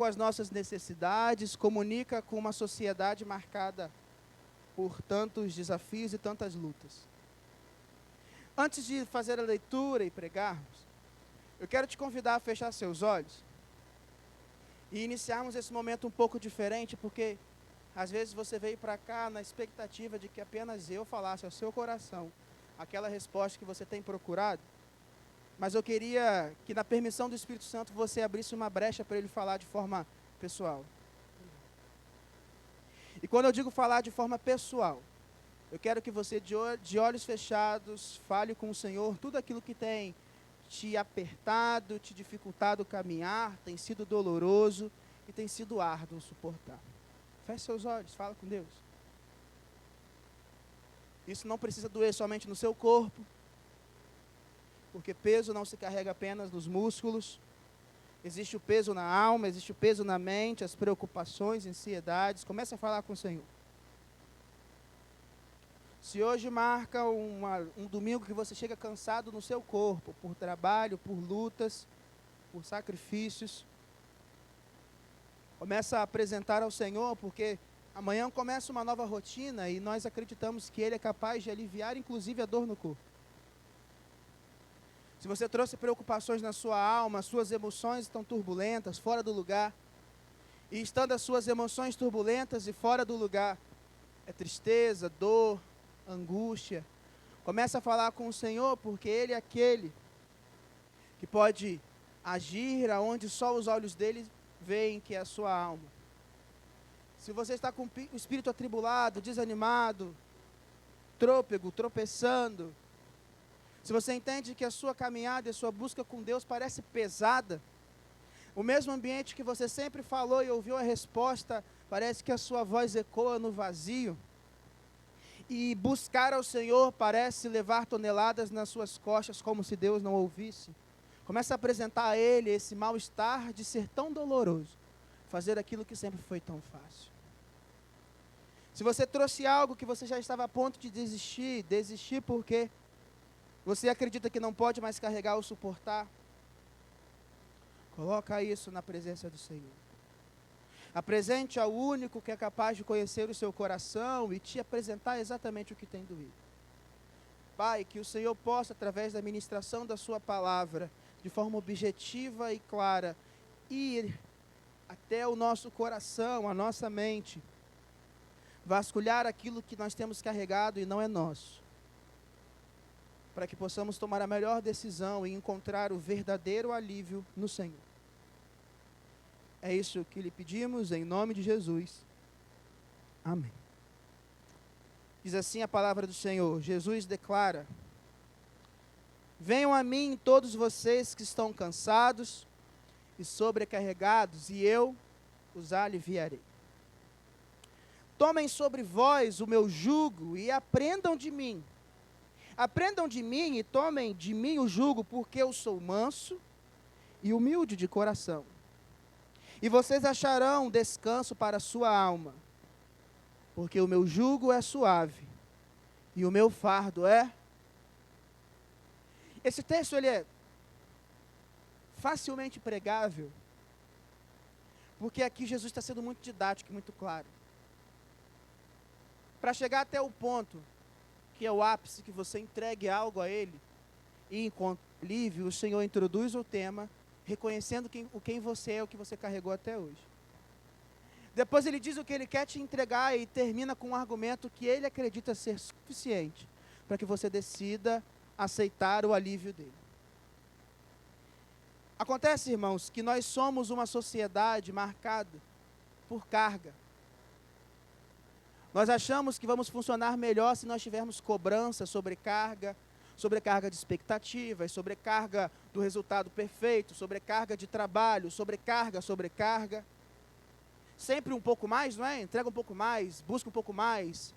com as nossas necessidades, comunica com uma sociedade marcada por tantos desafios e tantas lutas. Antes de fazer a leitura e pregarmos, eu quero te convidar a fechar seus olhos e iniciarmos esse momento um pouco diferente, porque às vezes você veio para cá na expectativa de que apenas eu falasse ao seu coração aquela resposta que você tem procurado, mas eu queria que, na permissão do Espírito Santo, você abrisse uma brecha para ele falar de forma pessoal. E quando eu digo falar de forma pessoal, eu quero que você, de olhos fechados, fale com o Senhor tudo aquilo que tem te apertado, te dificultado caminhar, tem sido doloroso e tem sido árduo suportar. Feche seus olhos, fala com Deus. Isso não precisa doer somente no seu corpo, porque peso não se carrega apenas nos músculos. Existe o peso na alma, existe o peso na mente, as preocupações, ansiedades. Comece a falar com o Senhor. Se hoje marca um domingo que você chega cansado no seu corpo, por trabalho, por lutas, por sacrifícios, começa a apresentar ao Senhor, porque amanhã começa uma nova rotina e nós acreditamos que Ele é capaz de aliviar, inclusive, a dor no corpo. Se você trouxe preocupações na sua alma, suas emoções estão turbulentas, fora do lugar, e estando as suas emoções turbulentas e fora do lugar, é tristeza, dor, angústia, começa a falar com o Senhor, porque Ele é aquele que pode agir aonde só os olhos dele veem, que é a sua alma. Se você está com o espírito atribulado, desanimado, trôpego, tropeçando, se você entende que a sua caminhada e a sua busca com Deus parece pesada, o mesmo ambiente que você sempre falou e ouviu a resposta, parece que a sua voz ecoa no vazio, e buscar ao Senhor parece levar toneladas nas suas costas, como se Deus não ouvisse. Começa a apresentar a Ele esse mal-estar de ser tão doloroso, fazer aquilo que sempre foi tão fácil. Se você trouxe algo que você já estava a ponto de desistir porque você acredita que não pode mais carregar ou suportar, coloca isso na presença do Senhor. Apresente ao único que é capaz de conhecer o seu coração e te apresentar exatamente o que tem doído. Pai, que o Senhor possa, através da ministração da sua palavra, de forma objetiva e clara, ir até o nosso coração, a nossa mente, vasculhar aquilo que nós temos carregado e não é nosso, para que possamos tomar a melhor decisão e encontrar o verdadeiro alívio no Senhor. É isso que lhe pedimos, em nome de Jesus. Amém. Diz assim a palavra do Senhor. Jesus declara: venham a mim todos vocês que estão cansados e sobrecarregados, e eu os aliviarei. Tomem sobre vós o meu jugo e aprendam de mim. Aprendam de mim e tomem de mim o jugo, porque eu sou manso e humilde de coração. E vocês acharão descanso para a sua alma, porque o meu jugo é suave e o meu fardo é... Esse texto ele é facilmente pregável, porque aqui Jesus está sendo muito didático e muito claro. Para chegar até o ponto, que é o ápice, que você entregue algo a Ele, e encontre alívio, o Senhor introduz o tema, reconhecendo quem você é, o que você carregou até hoje. Depois ele diz o que Ele quer te entregar e termina com um argumento que Ele acredita ser suficiente para que você decida aceitar o alívio dele. Acontece, irmãos, que nós somos uma sociedade marcada por carga. Nós achamos que vamos funcionar melhor se nós tivermos cobrança, sobrecarga de expectativas, sobrecarga do resultado perfeito, sobrecarga de trabalho, sobrecarga. Sempre um pouco mais, não é? Entrega um pouco mais, busca um pouco mais.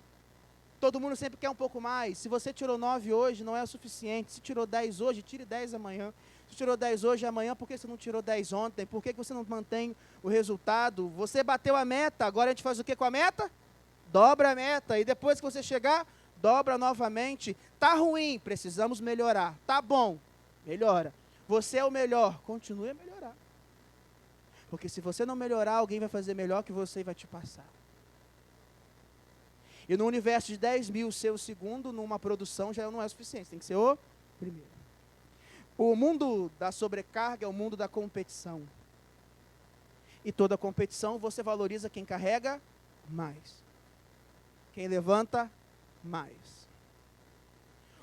Todo mundo sempre quer um pouco mais. Se você tirou 9 hoje, não é o suficiente. Se tirou 10 hoje, tire 10 amanhã. Se tirou 10 hoje, amanhã, por que você não tirou 10 ontem? Por que você não mantém o resultado? Você bateu a meta, agora a gente faz o que com a meta? Dobra a meta. E depois que você chegar, dobra novamente. Tá ruim, precisamos melhorar. Tá bom, melhora. Você é o melhor, continue a melhorar. Porque se você não melhorar, alguém vai fazer melhor que você e vai te passar. E no universo de 10 mil, ser o segundo numa produção já não é suficiente, tem que ser o primeiro. O mundo da sobrecarga é o mundo da competição. E toda competição você valoriza quem carrega mais. Quem levanta mais.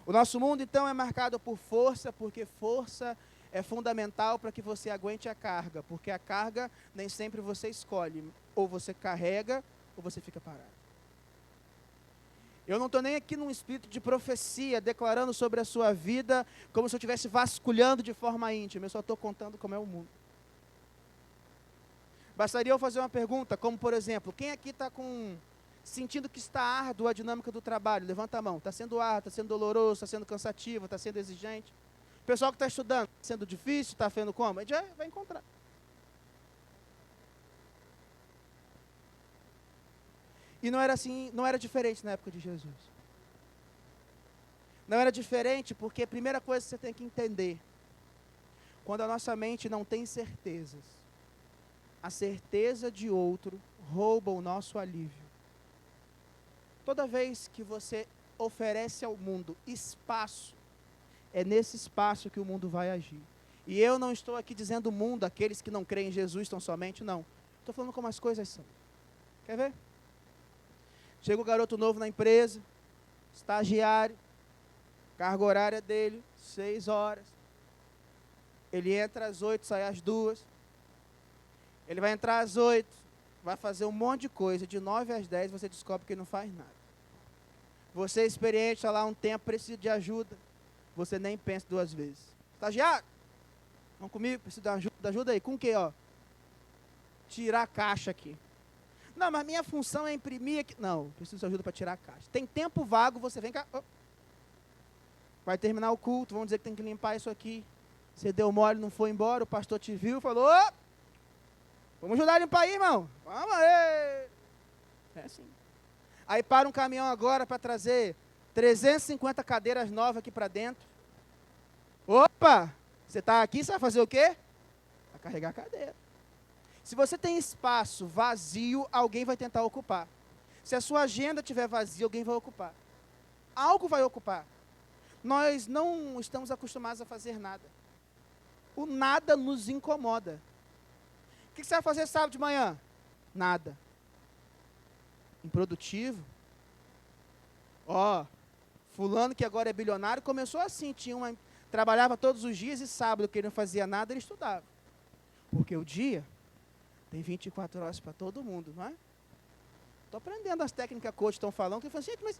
O nosso mundo, então, é marcado por força, porque força é fundamental para que você aguente a carga. Porque a carga nem sempre você escolhe. Ou você carrega, ou você fica parado. Eu não estou nem aqui num espírito de profecia, declarando sobre a sua vida, como se eu estivesse vasculhando de forma íntima. Eu só estou contando como é o mundo. Bastaria eu fazer uma pergunta, como por exemplo, quem aqui está sentindo que está árdua a dinâmica do trabalho? Levanta a mão. Está sendo árduo, está sendo doloroso, está sendo cansativo, está sendo exigente. O pessoal que está estudando, está sendo difícil, está sendo como? A gente já vai encontrar. E não era assim, não era diferente na época de Jesus. Não era diferente porque a primeira coisa que você tem que entender, quando a nossa mente não tem certezas, a certeza de outro rouba o nosso alívio. Toda vez que você oferece ao mundo espaço, é nesse espaço que o mundo vai agir. E eu não estou aqui dizendo o mundo, aqueles que não creem em Jesus tão somente, não. Estou falando como as coisas são. Quer ver? Chega o garoto novo na empresa, estagiário, carga horária dele, 6 horas. Ele entra às 8, sai às 2. Ele vai entrar às 8, vai fazer um monte de coisa. De 9 às 10 você descobre que ele não faz nada. Você é experiente, está lá um tempo, precisa de ajuda. Você nem pensa 2 vezes. Estagiário, vamos comigo, preciso de ajuda aí. Com o quê, ó? Tirar a caixa aqui. Não, mas minha função é imprimir aqui. Não, preciso de ajuda para tirar a caixa. Tem tempo vago, você vem cá. Oh. Vai terminar o culto, vamos dizer que tem que limpar isso aqui. Você deu mole, não foi embora, o pastor te viu e falou, oh, vamos ajudar a limpar aí, irmão. Vamos aí. É assim. Aí para um caminhão agora para trazer 350 cadeiras novas aqui para dentro. Opa, você está aqui, você vai fazer o quê? Vai carregar a cadeira. Se você tem espaço vazio, alguém vai tentar ocupar. Se a sua agenda estiver vazia, alguém vai ocupar. Algo vai ocupar. Nós não estamos acostumados a fazer nada. O nada nos incomoda. O que você vai fazer sábado de manhã? Nada. Improdutivo. Ó, fulano que agora é bilionário, começou assim, trabalhava todos os dias e sábado que ele não fazia nada, ele estudava. Porque o dia tem 24 horas para todo mundo, não é? Estou aprendendo as técnicas coach estão falando, que eu falo, gente, mas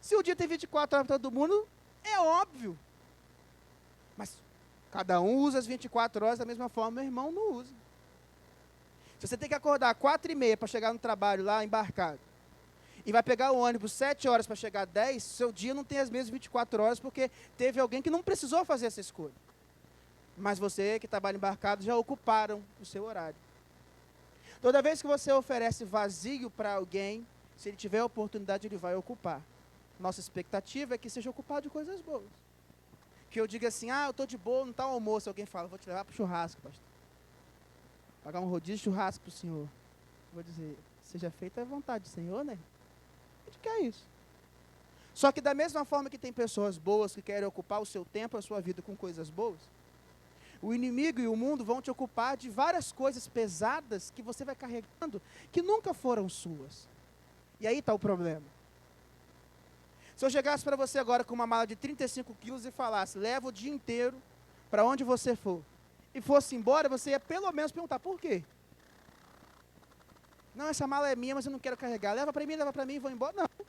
se o dia tem 24 horas para todo mundo, é óbvio. Mas cada um usa as 24 horas da mesma forma, meu irmão não usa. Se você tem que acordar 4h30 para chegar no trabalho lá embarcado, e vai pegar o ônibus 7 horas para chegar 10, seu dia não tem as mesmas 24 horas, porque teve alguém que não precisou fazer essa escolha. Mas você que trabalha embarcado já ocuparam o seu horário. Toda vez que você oferece vazio para alguém, se ele tiver a oportunidade, ele vai ocupar. Nossa expectativa é que seja ocupado de coisas boas. Que eu diga assim, eu estou de boa, não está um almoço. Alguém fala, vou te levar para o churrasco, pastor. Pagar um rodízio de churrasco para o senhor. Vou dizer, seja feita à vontade do Senhor, né? A gente quer isso. Só que da mesma forma que tem pessoas boas que querem ocupar o seu tempo, a sua vida com coisas boas, o inimigo e o mundo vão te ocupar de várias coisas pesadas que você vai carregando, que nunca foram suas. E aí está o problema. Se eu chegasse para você agora com uma mala de 35 quilos e falasse, leva o dia inteiro para onde você for, e fosse embora, você ia pelo menos perguntar, por quê? Não, essa mala é minha, mas eu não quero carregar. Leva para mim e vou embora. Não.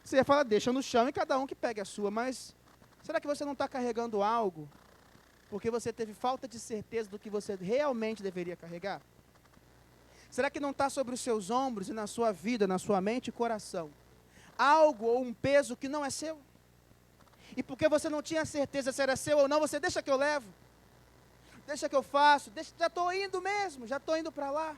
Você ia falar, deixa no chão e cada um que pegue a sua. Mas será que você não está carregando algo porque você teve falta de certeza do que você realmente deveria carregar? Será que não está sobre os seus ombros e na sua vida, na sua mente e coração, algo ou um peso que não é seu? E porque você não tinha certeza se era seu ou não, você deixa que eu levo, deixa que eu faço, já estou indo mesmo, já estou indo para lá.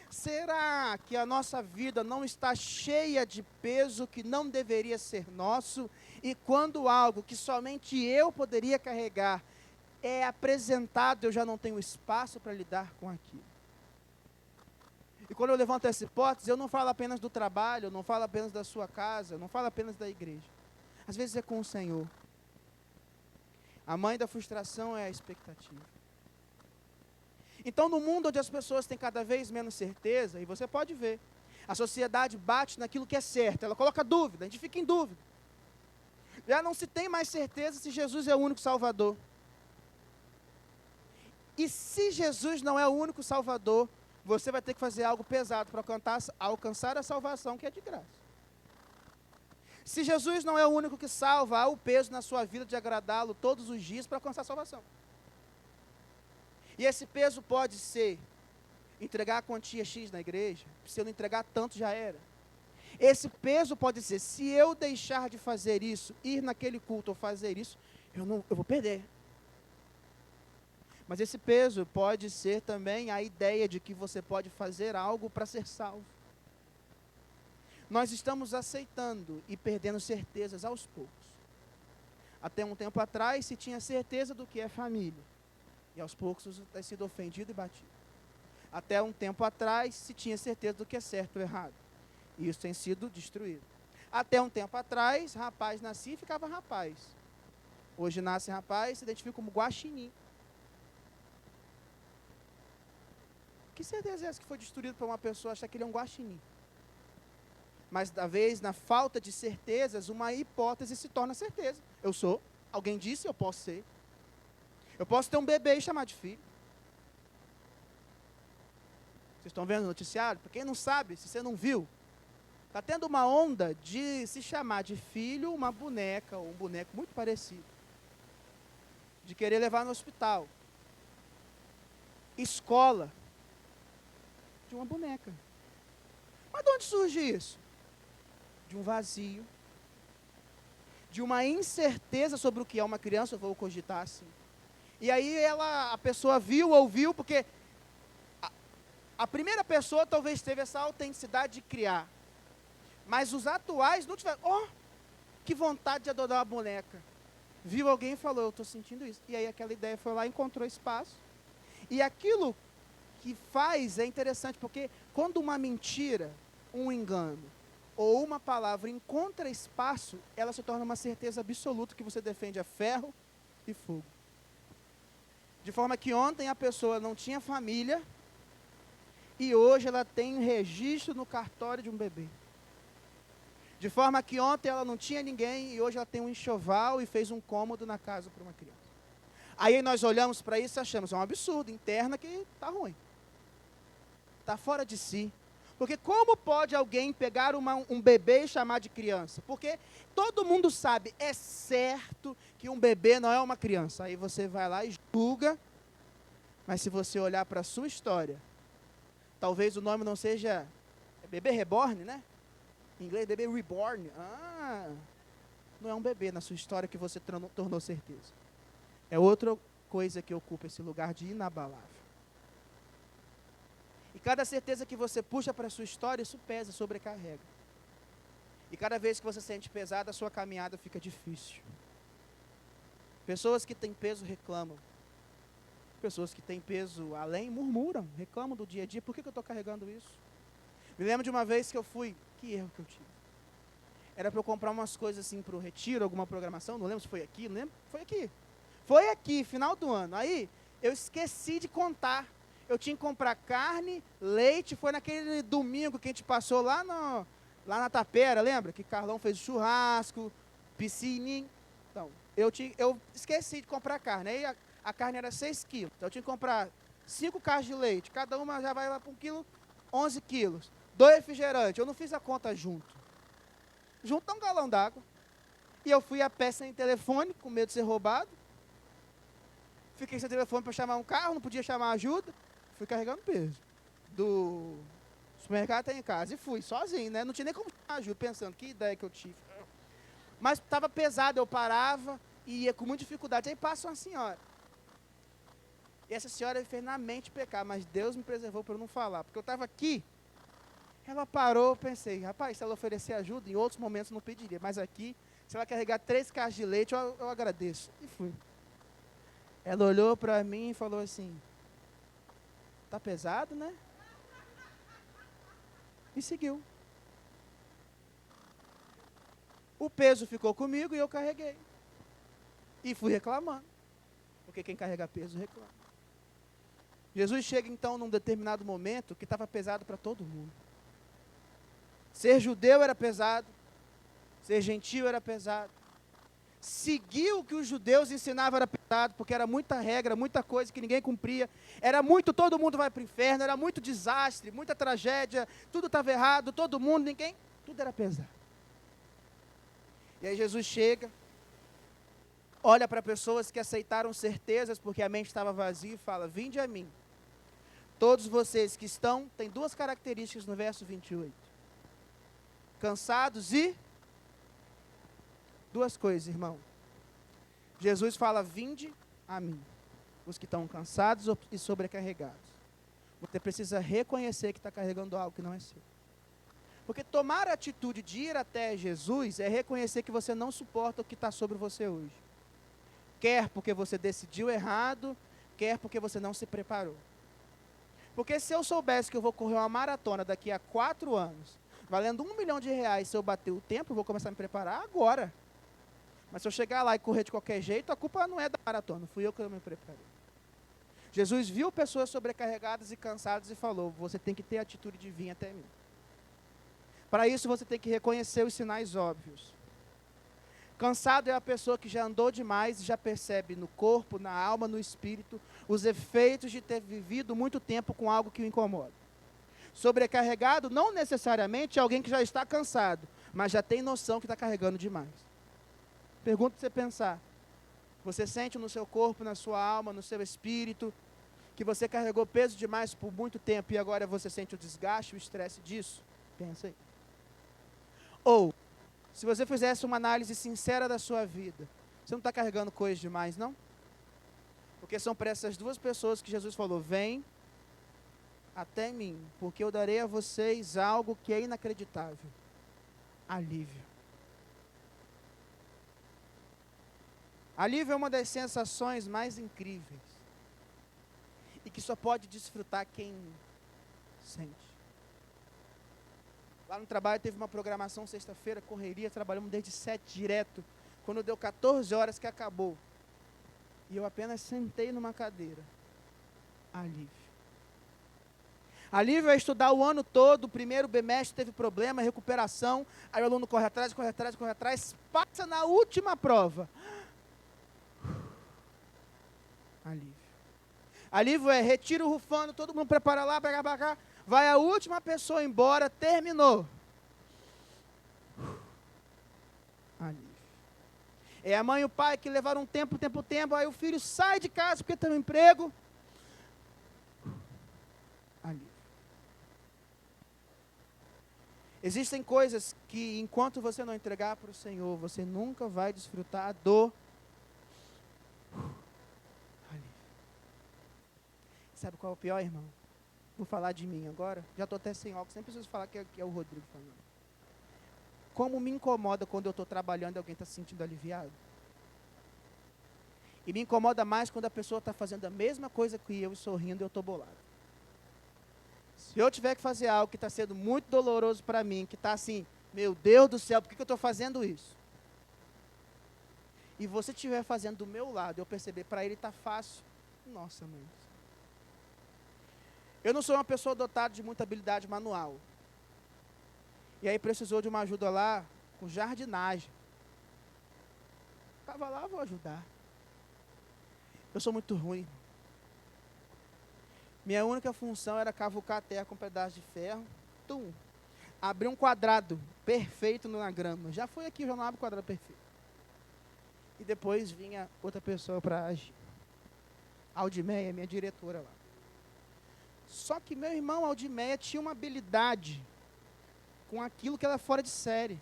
Será que a nossa vida não está cheia de peso que não deveria ser nosso? E quando algo que somente eu poderia carregar é apresentado, eu já não tenho espaço para lidar com aquilo. E quando eu levanto essa hipótese, eu não falo apenas do trabalho, eu não falo apenas da sua casa, eu não falo apenas da igreja. Às vezes é com o Senhor. A mãe da frustração é a expectativa. Então, no mundo onde as pessoas têm cada vez menos certeza, e você pode ver, a sociedade bate naquilo que é certo, ela coloca dúvida, a gente fica em dúvida. Já não se tem mais certeza se Jesus é o único Salvador. E se Jesus não é o único Salvador, você vai ter que fazer algo pesado para alcançar a salvação que é de graça. Se Jesus não é o único que salva, há o peso na sua vida de agradá-lo todos os dias para alcançar a salvação. E esse peso pode ser entregar a quantia X na igreja, se eu não entregar tanto já era. Esse peso pode ser, se eu deixar de fazer isso, ir naquele culto ou fazer isso, eu vou perder. Mas esse peso pode ser também a ideia de que você pode fazer algo para ser salvo. Nós estamos aceitando e perdendo certezas aos poucos. Até um tempo atrás se tinha certeza do que é família. E aos poucos isso tem sido ofendido e batido. Até um tempo atrás se tinha certeza do que é certo ou errado. E isso tem sido destruído. Até um tempo atrás, rapaz nascia e ficava rapaz. Hoje nasce rapaz e se identifica como guaxinim. Que certeza é essa que foi destruída para uma pessoa achar que ele é um guaxinim? Mas, da vez, na falta de certezas, uma hipótese se torna certeza. Eu sou, alguém disse, eu posso ser. Eu posso ter um bebê e chamar de filho. Vocês estão vendo o noticiário? Para quem não sabe, se você não viu, está tendo uma onda de se chamar de filho uma boneca ou um boneco muito parecido. De querer levar no hospital. Escola. De uma boneca. Mas de onde surge isso? De um vazio. De uma incerteza sobre o que é uma criança, eu vou cogitar assim. E aí a pessoa viu, ouviu, porque a primeira pessoa talvez teve essa autenticidade de criar. Mas os atuais não tiveram, que vontade de adorar uma boneca. Viu alguém e falou, eu estou sentindo isso. E aí aquela ideia foi lá e encontrou espaço. E aquilo que faz é interessante, porque quando uma mentira, um engano, ou uma palavra encontra espaço, ela se torna uma certeza absoluta que você defende a ferro e fogo. De forma que ontem a pessoa não tinha família, e hoje ela tem registro no cartório de um bebê. De forma que ontem ela não tinha ninguém, e hoje ela tem um enxoval e fez um cômodo na casa para uma criança. Aí nós olhamos para isso e achamos, é um absurdo, interna que está ruim. Está fora de si. Porque como pode alguém pegar um bebê e chamar de criança? Porque todo mundo sabe, é certo que um bebê não é uma criança. Aí você vai lá e julga, mas se você olhar para a sua história, talvez o nome não seja bebê reborn, né? Em inglês, bebê reborn. Não é um bebê na sua história que você tornou certeza. É outra coisa que ocupa esse lugar de inabalável. E cada certeza que você puxa para a sua história, isso pesa, sobrecarrega. E cada vez que você sente pesado, a sua caminhada fica difícil. Pessoas que têm peso reclamam. Pessoas que têm peso além murmuram, reclamam do dia a dia. Por que eu estou carregando isso? Me lembro de uma vez que eu fui, que erro que eu tive. Era para eu comprar umas coisas assim para o retiro, alguma programação, não lembro se foi aqui, não lembro, foi aqui. Foi aqui, final do ano. Aí, eu esqueci de contar. Eu tinha que comprar carne, leite, foi naquele domingo que a gente passou lá na Tapera, lembra? Que Carlão fez churrasco, piscininha. Então, eu esqueci de comprar carne. Aí a carne era 6 quilos. Então, eu tinha que comprar 5 caixas de leite. Cada uma já vai lá para 1 quilo, 11 quilos. 2 refrigerantes. Eu não fiz a conta junto. Junto a um galão d'água. E eu fui a pé sem telefone, com medo de ser roubado. Fiquei sem telefone para chamar um carro, não podia chamar ajuda. Fui carregando peso. Do supermercado até em casa. E fui, sozinho, né? Não tinha nem como chamar ajuda, pensando, que ideia que eu tive. Mas estava pesado, eu parava e ia com muita dificuldade. Aí passa uma senhora. E essa senhora fez na mente pecar, mas Deus me preservou para eu não falar. Porque eu estava aqui, ela parou, eu pensei, rapaz, se ela oferecer ajuda, em outros momentos não pediria. Mas aqui, se ela carregar 3 caixas de leite, eu agradeço. E fui. Ela olhou para mim e falou assim, tá pesado, né? E seguiu. O peso ficou comigo e eu carreguei. E fui reclamando. Porque quem carrega peso reclama. Jesus chega então num determinado momento que estava pesado para todo mundo. Ser judeu era pesado. Ser gentil era pesado. Seguir o que os judeus ensinavam era pesado, porque era muita regra, muita coisa que ninguém cumpria. Era muito, todo mundo vai para o inferno, era muito desastre, muita tragédia, tudo estava errado, todo mundo, ninguém, tudo era pesado. E aí Jesus chega, olha para pessoas que aceitaram certezas, porque a mente estava vazia, e fala, vinde a mim. Todos vocês que estão, tem duas características no verso 28. Cansados e... Duas coisas, irmão. Jesus fala, vinde a mim, os que estão cansados e sobrecarregados. Você precisa reconhecer que está carregando algo que não é seu. Porque tomar a atitude de ir até Jesus é reconhecer que você não suporta o que está sobre você hoje. Quer porque você decidiu errado, quer porque você não se preparou. Porque se eu soubesse que eu vou correr uma maratona daqui a 4 anos, valendo R$1 milhão, se eu bater o tempo, eu vou começar a me preparar agora. Mas se eu chegar lá e correr de qualquer jeito, a culpa não é da maratona, fui eu que me preparei. Jesus viu pessoas sobrecarregadas e cansadas e falou, você tem que ter a atitude de vir até mim. Para isso você tem que reconhecer os sinais óbvios. Cansado é a pessoa que já andou demais e já percebe no corpo, na alma, no espírito, os efeitos de ter vivido muito tempo com algo que o incomoda. Sobrecarregado não necessariamente é alguém que já está cansado, mas já tem noção que está carregando demais. Pergunta para você pensar. Você sente no seu corpo, na sua alma, no seu espírito, que você carregou peso demais por muito tempo e agora você sente o desgaste, o estresse disso? Pensa aí. Ou, se você fizesse uma análise sincera da sua vida, você não está carregando coisas demais, não? Porque são para essas duas pessoas que Jesus falou, vem até mim, porque eu darei a vocês algo que é inacreditável. Alívio. Alívio é uma das sensações mais incríveis. E que só pode desfrutar quem sente. Lá no trabalho teve uma programação sexta-feira, correria, trabalhamos desde 7 direto. Quando deu 14 horas que acabou. E eu apenas sentei numa cadeira. Alívio. Alívio é estudar o ano todo, o primeiro bimestre teve problema, recuperação, aí o aluno corre atrás, passa na última prova. Alívio. Alívio é retira o rufano, todo mundo prepara lá, pega para cá, vai a última pessoa embora, terminou. Alívio. É a mãe e o pai que levaram um tempo, aí o filho sai de casa porque tem um emprego. Alívio. Existem coisas que enquanto você não entregar para o Senhor, você nunca vai desfrutar do Sabe qual é o pior, irmão? Vou falar de mim agora. Já estou até sem óculos, nem preciso falar que é o Rodrigo falando. Como me incomoda quando eu estou trabalhando e alguém está se sentindo aliviado. E me incomoda mais quando a pessoa está fazendo a mesma coisa que eu e sorrindo e eu estou bolado. Se eu tiver que fazer algo que está sendo muito doloroso para mim, que está assim, meu Deus do céu, por que eu estou fazendo isso? E você estiver fazendo do meu lado, eu perceber, para ele está fácil. Nossa, mãe. Eu não sou uma pessoa dotada de muita habilidade manual. E aí precisou de uma ajuda lá com jardinagem. Estava lá, vou ajudar. Eu sou muito ruim. Minha única função era cavucar a terra com um pedaço de ferro. Abrir um quadrado perfeito na grama. Já foi aqui, já não abre quadrado perfeito. E depois vinha outra pessoa para agir. Aldimeia, minha diretora lá. Só que meu irmão Aldimeia tinha uma habilidade com aquilo que era fora de série.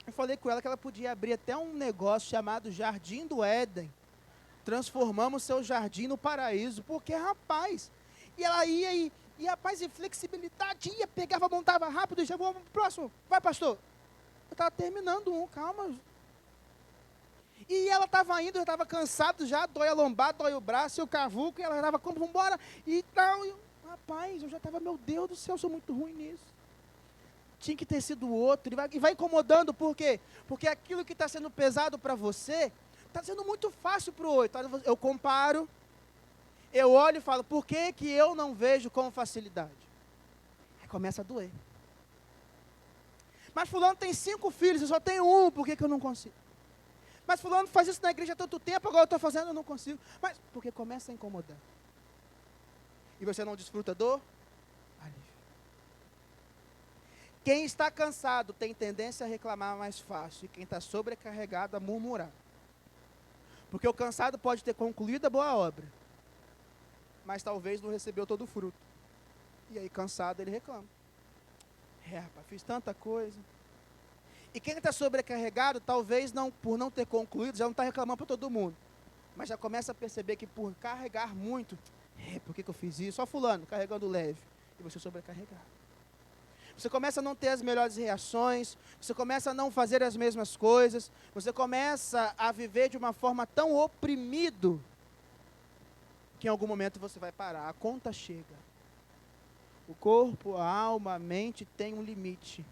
Eu falei com ela que ela podia abrir até um negócio chamado Jardim do Éden. Transformamos seu jardim no paraíso. Porque, rapaz, e ela ia e rapaz, e flexibilidade, ia, pegava, montava rápido, e já vamos pro próximo. Vai, pastor. Eu estava terminando calma. E ela estava indo, eu estava cansado já, dói a lombar, dói o braço, eu cavuco, e ela estava como, vamos embora, e tal. Rapaz, eu já estava, meu Deus do céu, eu sou muito ruim nisso. Tinha que ter sido outro, e vai incomodando, por quê? Porque aquilo que está sendo pesado para você, está sendo muito fácil para o outro. Eu comparo, eu olho e falo, por que que eu não vejo com facilidade? Aí começa a doer. Mas fulano tem 5 filhos, eu só tenho um, por que que eu não consigo? Mas fulano faz isso na igreja há tanto tempo, agora eu estou fazendo, eu não consigo. Mas porque começa a incomodar. E você não desfruta do alívio. Quem está cansado tem tendência a reclamar mais fácil. E quem está sobrecarregado a murmurar. Porque o cansado pode ter concluído a boa obra, mas talvez não recebeu todo o fruto. E aí cansado ele reclama. Rapaz, fiz tanta coisa. E quem está sobrecarregado, talvez não, por não ter concluído, já não está reclamando para todo mundo. Mas já começa a perceber que por carregar muito, por que eu fiz isso? Só fulano, carregando leve. E você sobrecarregado. Você começa a não ter as melhores reações, você começa a não fazer as mesmas coisas, você começa a viver de uma forma tão oprimido, que em algum momento você vai parar. A conta chega. O corpo, a alma, a mente tem um limite.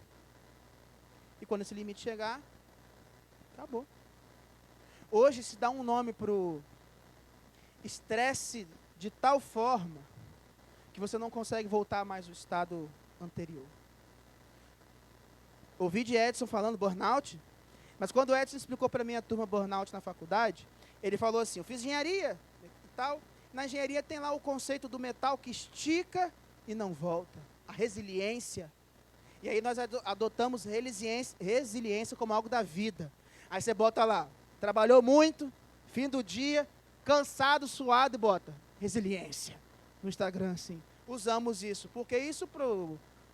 E quando esse limite chegar, acabou. Hoje se dá um nome para o estresse de tal forma que você não consegue voltar mais ao estado anterior. Ouvi de Edson falando burnout, mas quando o Edson explicou para mim a turma burnout na faculdade, ele falou assim, eu fiz engenharia e tal, na engenharia tem lá o conceito do metal que estica e não volta, a resiliência. E aí nós adotamos resiliência como algo da vida. Aí você bota lá, trabalhou muito, fim do dia, cansado, suado, e bota resiliência no Instagram, assim. Usamos isso, porque isso para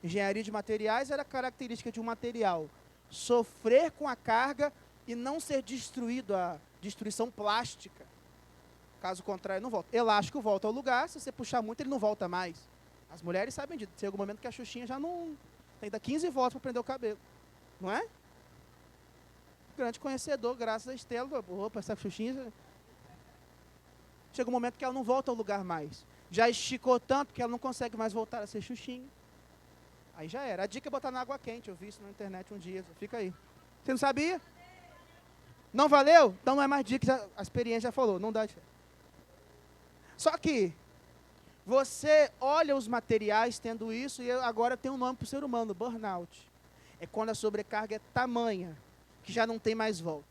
engenharia de materiais era característica de um material sofrer com a carga e não ser destruído, a destruição plástica. Caso contrário, não volta. Elástico volta ao lugar, se você puxar muito, ele não volta mais. As mulheres sabem disso. Tem algum momento que a Xuxinha já não... tem que dar 15 voltas para prender o cabelo. Não é? Grande conhecedor, graças a Estela. Opa, essa Xuxinha... chega um momento que ela não volta ao lugar mais. Já esticou tanto que ela não consegue mais voltar a ser Xuxinha. Aí já era. A dica é botar na água quente. Eu vi isso na internet um dia. Fica aí. Você não sabia? Não valeu? Então não é mais dica. A experiência já falou. Não dá diferença. Só que você olha os materiais tendo isso e agora tem um nome para o ser humano, burnout. É quando a sobrecarga é tamanha que já não tem mais volta.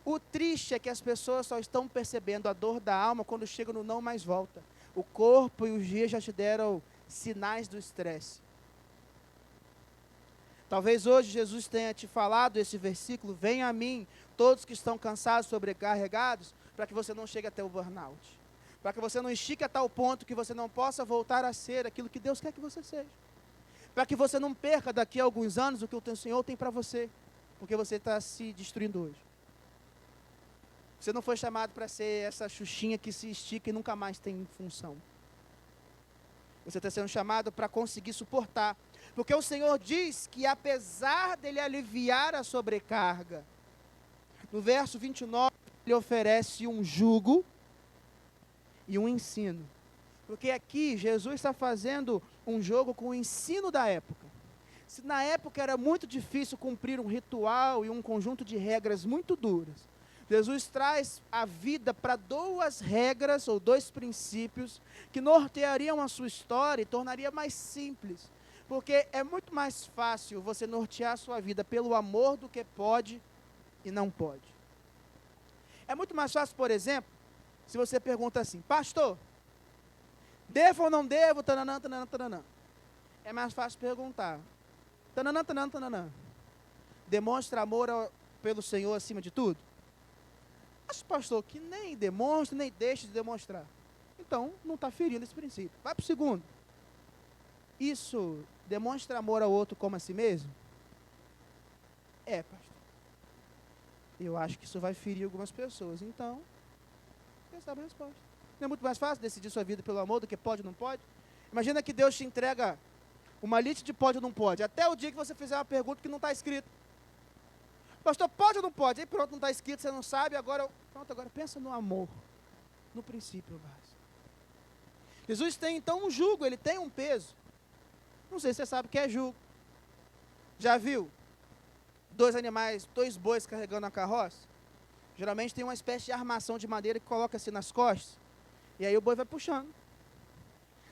O triste é que as pessoas só estão percebendo a dor da alma quando chegam no não mais volta. O corpo e os dias já te deram sinais do estresse. Talvez hoje Jesus tenha te falado esse versículo, venha a mim, todos que estão cansados, sobrecarregados, para que você não chegue até o burnout. Para que você não estique a tal ponto que você não possa voltar a ser aquilo que Deus quer que você seja. Para que você não perca daqui a alguns anos o que o teu Senhor tem para você, porque você está se destruindo hoje. Você não foi chamado para ser essa Xuxinha que se estica e nunca mais tem função. Você está sendo chamado para conseguir suportar. Porque o Senhor diz que apesar dele aliviar a sobrecarga, no verso 29, ele oferece um jugo e um ensino. Porque aqui Jesus está fazendo um jogo com o ensino da época. Se na época era muito difícil cumprir um ritual e um conjunto de regras muito duras, Jesus traz a vida para 2 regras ou 2 princípios que norteariam a sua história e tornaria mais simples. Porque é muito mais fácil você nortear a sua vida pelo amor do que pode e não pode. É muito mais fácil, por exemplo, se você pergunta assim, pastor, devo ou não devo, tananã, tananã, tananã. É mais fácil perguntar, tananã, tananã, tananã. Demonstra amor pelo Senhor acima de tudo? Mas, pastor, que nem demonstra, nem deixa de demonstrar. Então, não está ferindo esse princípio. Vai para o segundo. Isso demonstra amor ao outro como a si mesmo? É, pastor. Eu acho que isso vai ferir algumas pessoas. Então, quem sabe a resposta. Não é muito mais fácil decidir sua vida pelo amor do que pode ou não pode? Imagina que Deus te entrega uma lista de pode ou não pode, até o dia que você fizer uma pergunta que não está escrito. Pastor, pode ou não pode? Aí pronto, não está escrito, você não sabe, agora pensa no amor, no princípio básico. Jesus tem então um jugo, ele tem um peso. Não sei se você sabe o que é jugo. Já viu? Dois bois carregando a carroça? Geralmente tem uma espécie de armação de madeira que coloca assim nas costas, e aí o boi vai puxando.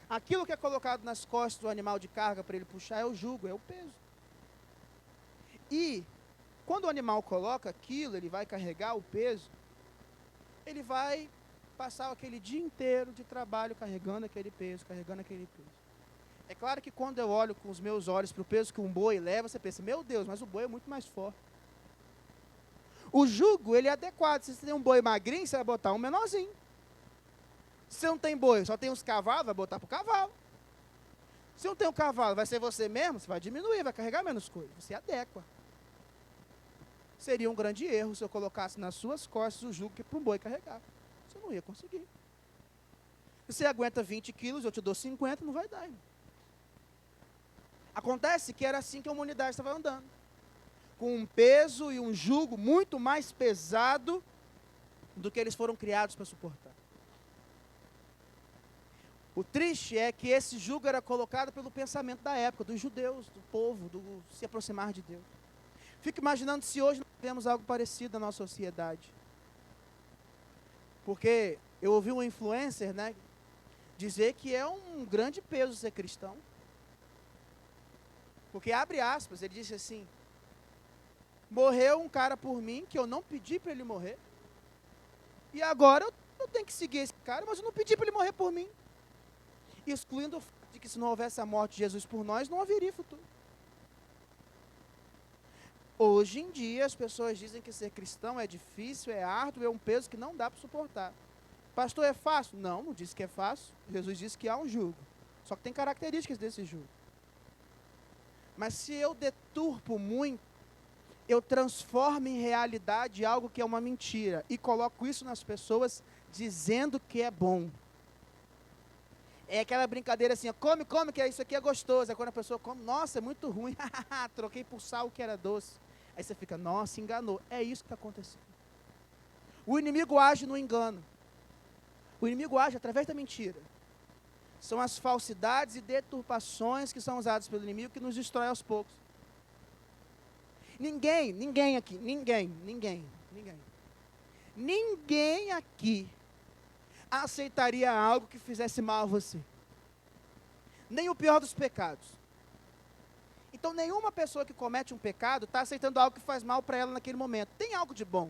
Aquilo que é colocado nas costas do animal de carga para ele puxar é o jugo, é o peso. E quando o animal coloca aquilo, ele vai carregar o peso, ele vai passar aquele dia inteiro de trabalho carregando aquele peso, É claro que quando eu olho com os meus olhos para o peso que um boi leva, você pensa, meu Deus, mas o boi é muito mais forte. O jugo, ele é adequado. Se você tem um boi magrinho, você vai botar um menorzinho. Se você não tem boi, só tem os cavalos, vai botar para o cavalo. Se não tem um cavalo, vai ser você mesmo, você vai diminuir, vai carregar menos coisa. Você adequa. Seria um grande erro se eu colocasse nas suas costas o jugo que para um boi carregar. Você não ia conseguir. Se você aguenta 20 quilos, eu te dou 50, não vai dar, irmão. Acontece que era assim que a humanidade estava andando. Com um peso e um jugo muito mais pesado do que eles foram criados para suportar. O triste é que esse jugo era colocado pelo pensamento da época, dos judeus, do povo, do se aproximar de Deus. Fico imaginando se hoje nós vemos algo parecido na nossa sociedade. Porque eu ouvi um influencer, dizer que é um grande peso ser cristão. Porque, abre aspas, ele disse assim, morreu um cara por mim, que eu não pedi para ele morrer, e agora eu tenho que seguir esse cara, mas eu não pedi para ele morrer por mim. Excluindo o fato de que se não houvesse a morte de Jesus por nós, não haveria futuro. Hoje em dia, as pessoas dizem que ser cristão é difícil, é árduo, é um peso que não dá para suportar. Pastor, é fácil? Não, não disse que é fácil. Jesus disse que há um jugo. Só que tem características desse jugo. Mas se eu deturpo muito, eu transformo em realidade algo que é uma mentira e coloco isso nas pessoas dizendo que é bom. É aquela brincadeira assim, come, que isso aqui é gostoso. Aí quando a pessoa come, nossa, é muito ruim, troquei por sal que era doce. Aí você fica, nossa, enganou. É isso que está acontecendo. O inimigo age no engano. O inimigo age através da mentira. São as falsidades e deturpações que são usadas pelo inimigo que nos destrói aos poucos. Ninguém aqui aceitaria algo que fizesse mal a você. Nem o pior dos pecados. Então, nenhuma pessoa que comete um pecado está aceitando algo que faz mal para ela naquele momento. Tem algo de bom.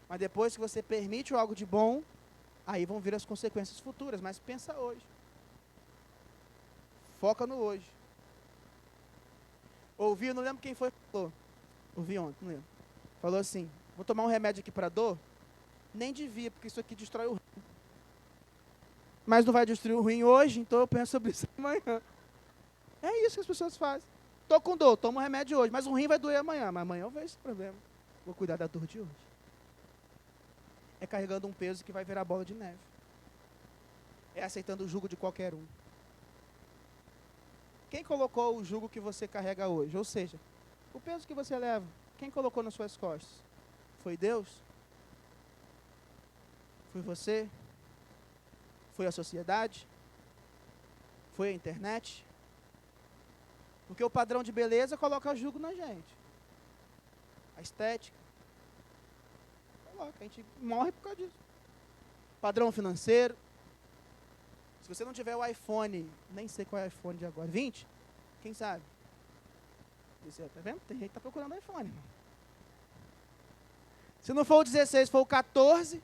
Mas depois que você permite algo de bom, aí vão vir as consequências futuras. Mas pensa hoje. Foca no hoje. Ouvi, não lembro quem foi que falou. Ouvi ontem, não lembro. Falou assim, vou tomar um remédio aqui para dor? Nem devia, porque isso aqui destrói o rim. Mas não vai destruir o rim hoje, então eu penso sobre isso amanhã. É isso que as pessoas fazem. Estou com dor, tomo um remédio hoje, mas o rim vai doer amanhã. Mas amanhã eu vejo esse problema. Vou cuidar da dor de hoje. É carregando um peso que vai virar bola de neve. É aceitando o jugo de qualquer um. Quem colocou o jugo que você carrega hoje? Ou seja, o peso que você leva, quem colocou nas suas costas? Foi Deus? Foi você? Foi a sociedade? Foi a internet? Porque o padrão de beleza coloca jugo na gente. A estética. Coloca, a gente morre por causa disso. Padrão financeiro. Se você não tiver o iPhone, nem sei qual é o iPhone de agora, 20, quem sabe? Você, tá vendo? Tem gente que está procurando iPhone, irmão. Se não for o 16, for o 14,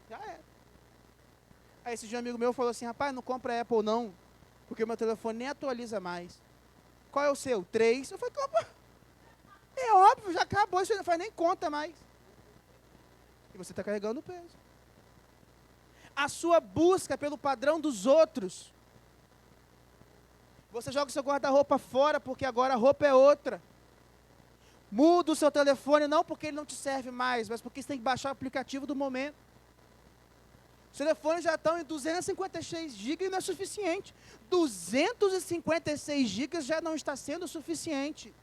já é. Aí esse dia um amigo meu falou assim, rapaz, não compra Apple não, porque o meu telefone nem atualiza mais. Qual é o seu? 3? Eu falei, compra. É óbvio, já acabou, isso não faz nem conta mais. E você está carregando o peso. A sua busca pelo padrão dos outros. Você joga o seu guarda-roupa fora porque agora a roupa é outra. Muda o seu telefone não porque ele não te serve mais, mas porque você tem que baixar o aplicativo do momento. Os telefones já estão em 256 GB e não é suficiente. 256 GB já não está sendo suficiente.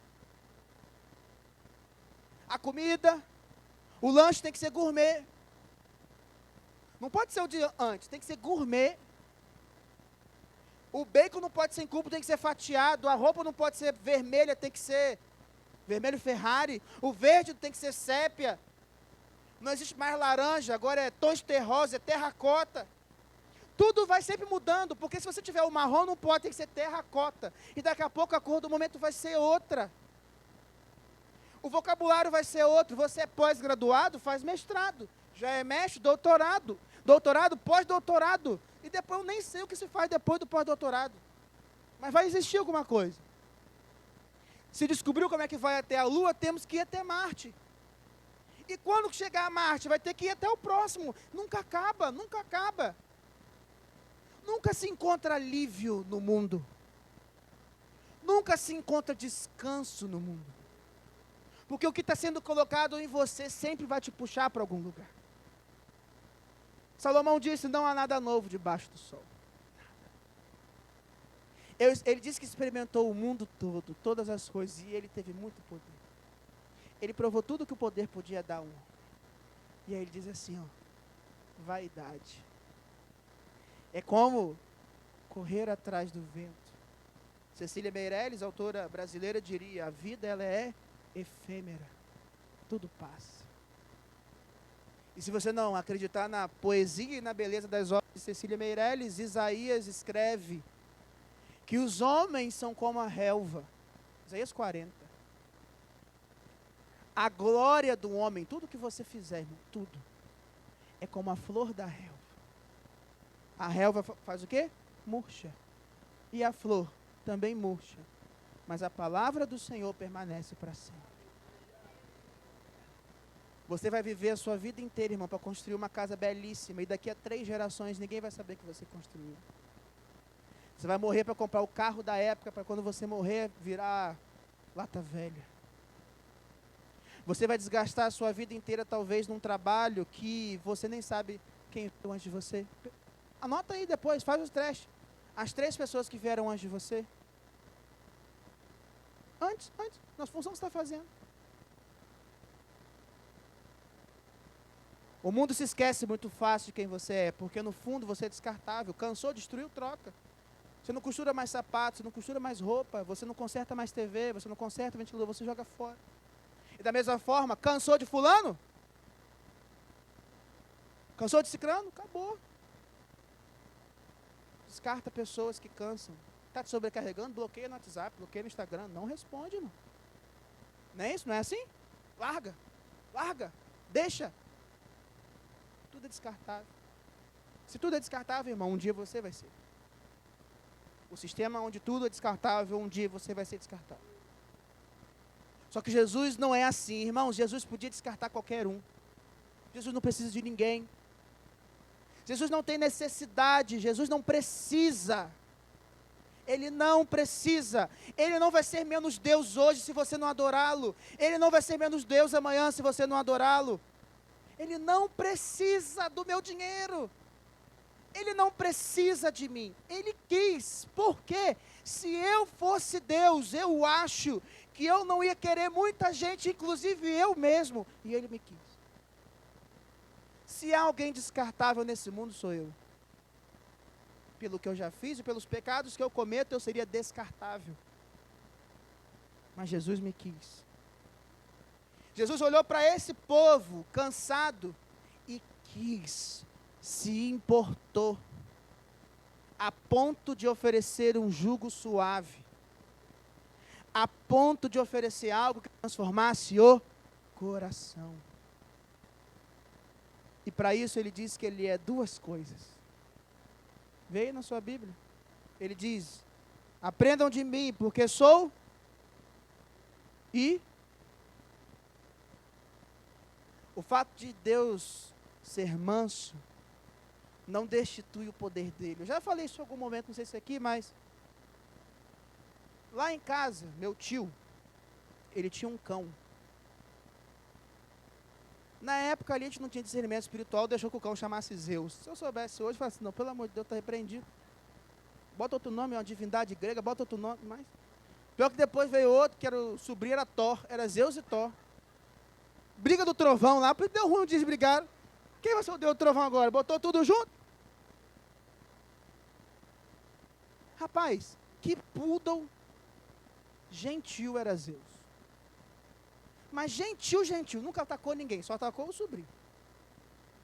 A comida, o lanche tem que ser gourmet. Não pode ser o dia antes, tem que ser gourmet. O bacon não pode ser em cubo, tem que ser fatiado. A roupa não pode ser vermelha, tem que ser vermelho Ferrari. O verde tem que ser sépia. Não existe mais laranja, agora é tons terrosos, é terracota. Tudo vai sempre mudando, porque se você tiver o marrom, não pode, tem que ser terracota. E daqui a pouco a cor do momento vai ser outra. O vocabulário vai ser outro. Você é pós-graduado, faz mestrado. Já é mestre, doutorado. Doutorado, pós-doutorado. E depois eu nem sei o que se faz depois do pós-doutorado. Mas vai existir alguma coisa. Se descobriu como é que vai até a Lua, temos que ir até Marte. E quando chegar a Marte, vai ter que ir até o próximo. Nunca acaba, nunca acaba. Nunca se encontra alívio no mundo. Nunca se encontra descanso no mundo. Porque o que está sendo colocado em você sempre vai te puxar para algum lugar. Salomão disse, não há nada novo debaixo do sol. Ele disse que experimentou o mundo todo, todas as coisas, e ele teve muito poder. Ele provou tudo que o poder podia dar a um. E aí ele diz assim, ó, vaidade. É como correr atrás do vento. Cecília Meirelles, autora brasileira, diria, a vida ela é efêmera, tudo passa. E se você não acreditar na poesia e na beleza das obras de Cecília Meirelles, Isaías escreve que os homens são como a relva. Isaías 40. A glória do homem, tudo que você fizer, irmão, tudo, é como a flor da relva. A relva faz o quê? Murcha. E a flor também murcha. Mas a palavra do Senhor permanece para sempre. Você vai viver a sua vida inteira, irmão, para construir uma casa belíssima. E daqui a 3 gerações ninguém vai saber que você construiu. Você vai morrer para comprar o carro da época, para quando você morrer virar lata velha. Você vai desgastar a sua vida inteira, talvez, num trabalho que você nem sabe quem veio antes de você. Anota aí depois, faz os testes. As 3 pessoas que vieram antes de você. Antes, na função que você está fazendo. O mundo se esquece muito fácil de quem você é, porque no fundo você é descartável. Cansou, destruiu, troca. Você não costura mais sapato, você não costura mais roupa, você não conserta mais TV, você não conserta ventilador, você joga fora. E da mesma forma, cansou de fulano? Cansou de ciclano? Acabou. Descarta pessoas que cansam. Está te sobrecarregando? Bloqueia no WhatsApp, bloqueia no Instagram. Não responde, irmão. Não é isso? Não é assim? Larga, deixa. Tudo é descartável. Se tudo é descartável, irmão, um dia você vai ser. O sistema onde tudo é descartável, um dia você vai ser descartável. Só que Jesus não é assim, irmãos. Jesus podia descartar qualquer um. Jesus não precisa de ninguém. Jesus não tem necessidade, Jesus não precisa. Ele não precisa. Ele não vai ser menos Deus hoje se você não adorá-lo. Ele não vai ser menos Deus amanhã se você não adorá-lo. Ele não precisa do meu dinheiro. Ele não precisa de mim. Ele quis. Por quê? Se eu fosse Deus, eu acho que eu não ia querer muita gente, inclusive eu mesmo. E Ele me quis. Se há alguém descartável nesse mundo, sou eu. Pelo que eu já fiz e pelos pecados que eu cometo, eu seria descartável. Mas Jesus me quis. Jesus olhou para esse povo cansado e quis, se importou, a ponto de oferecer um jugo suave, a ponto de oferecer algo que transformasse o coração. E para isso ele diz que ele é 2 coisas. Veio na sua Bíblia. Ele diz, aprendam de mim, porque sou e o fato de Deus ser manso não destitui o poder dele. Eu já falei isso em algum momento, não sei se é aqui, mas lá em casa, meu tio, ele tinha um cão. Na época ali a gente não tinha discernimento espiritual, deixou que o cão chamasse Zeus. Se eu soubesse hoje, eu falasse, não, pelo amor de Deus, está repreendido. Bota outro nome, é uma divindade grega, bota outro nome, mas... Pior que depois veio outro, que era o sobrinho, era Thor, era Zeus e Thor. briga do trovão lá, deu ruim, desbrigaram. Quem você deu o trovão agora? Botou tudo junto? Rapaz, que poodle gentil era Zeus. Mas gentil, nunca atacou ninguém, só atacou o sobrinho.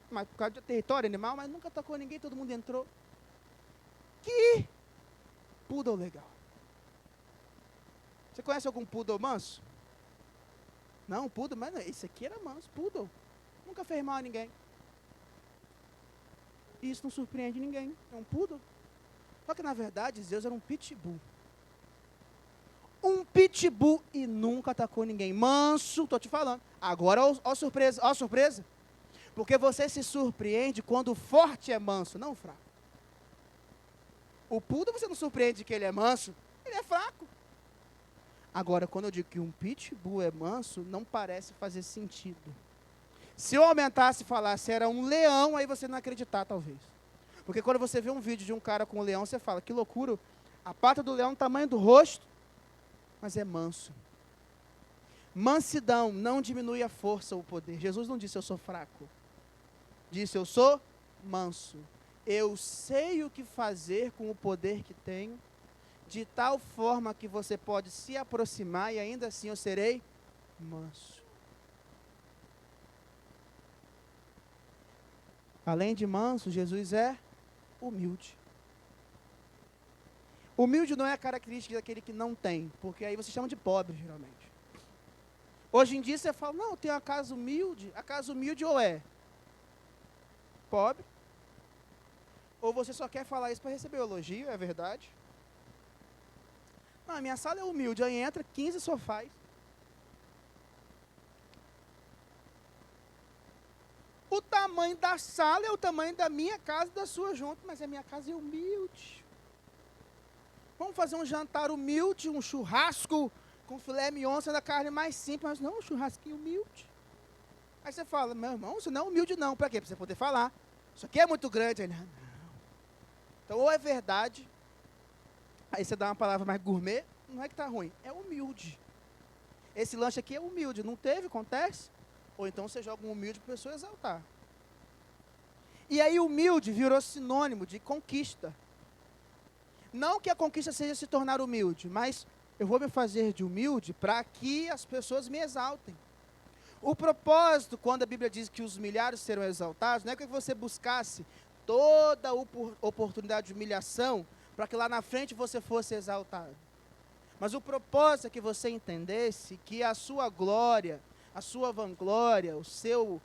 Mas por causa do território animal, mas nunca atacou ninguém, todo mundo entrou. Que poodle legal. Você conhece algum poodle manso? Não, poodle, mas esse aqui era manso, poodle. Nunca fez mal a ninguém. E isso não surpreende ninguém, é um poodle. Só que na verdade Zeus era um pitbull. Um pitbull e nunca atacou ninguém. Manso, tô te falando. Agora, ó surpresa. Porque você se surpreende quando o forte é manso, não o fraco. O poodle você não surpreende que ele é manso, ele é fraco. Agora, quando eu digo que um pitbull é manso, não parece fazer sentido. Se eu aumentasse e falasse era um leão, aí você não acreditar, talvez. Porque quando você vê um vídeo de um cara com um leão, você fala, que loucura, a pata do leão, tamanho do rosto, mas é manso. Mansidão não diminui a força ou o poder. Jesus não disse eu sou fraco. Disse eu sou manso. Eu sei o que fazer com o poder que tenho, de tal forma que você pode se aproximar e ainda assim eu serei manso. Além de manso, Jesus é humilde. Humilde não é a característica daquele que não tem, porque aí você chama de pobre, geralmente. Hoje em dia você fala, não, eu tenho a casa humilde. A casa humilde ou é pobre, ou você só quer falar isso para receber elogio, é verdade. Não, a minha sala é humilde, aí entra 15 sofás. O tamanho da sala é o tamanho da minha casa e da sua junto, mas a minha casa é humilde. Vamos fazer um jantar humilde, um churrasco com filé mignon, sendo a carne mais simples, mas não, um churrasquinho humilde. Aí você fala, meu irmão, isso não é humilde não, para quê? Para você poder falar. Isso aqui é muito grande. Aí, não. Então, ou é verdade, aí você dá uma palavra mais gourmet, não é que está ruim, é humilde. Esse lanche aqui é humilde, não teve, acontece? Ou então você joga um humilde para a pessoa exaltar. E aí humilde virou sinônimo de conquista. Não que a conquista seja se tornar humilde, mas eu vou me fazer de humilde para que as pessoas me exaltem. O propósito, quando a Bíblia diz que os humilhados serão exaltados, não é que você buscasse toda oportunidade de humilhação para que lá na frente você fosse exaltado. Mas o propósito é que você entendesse que a sua glória, a sua vanglória, o seu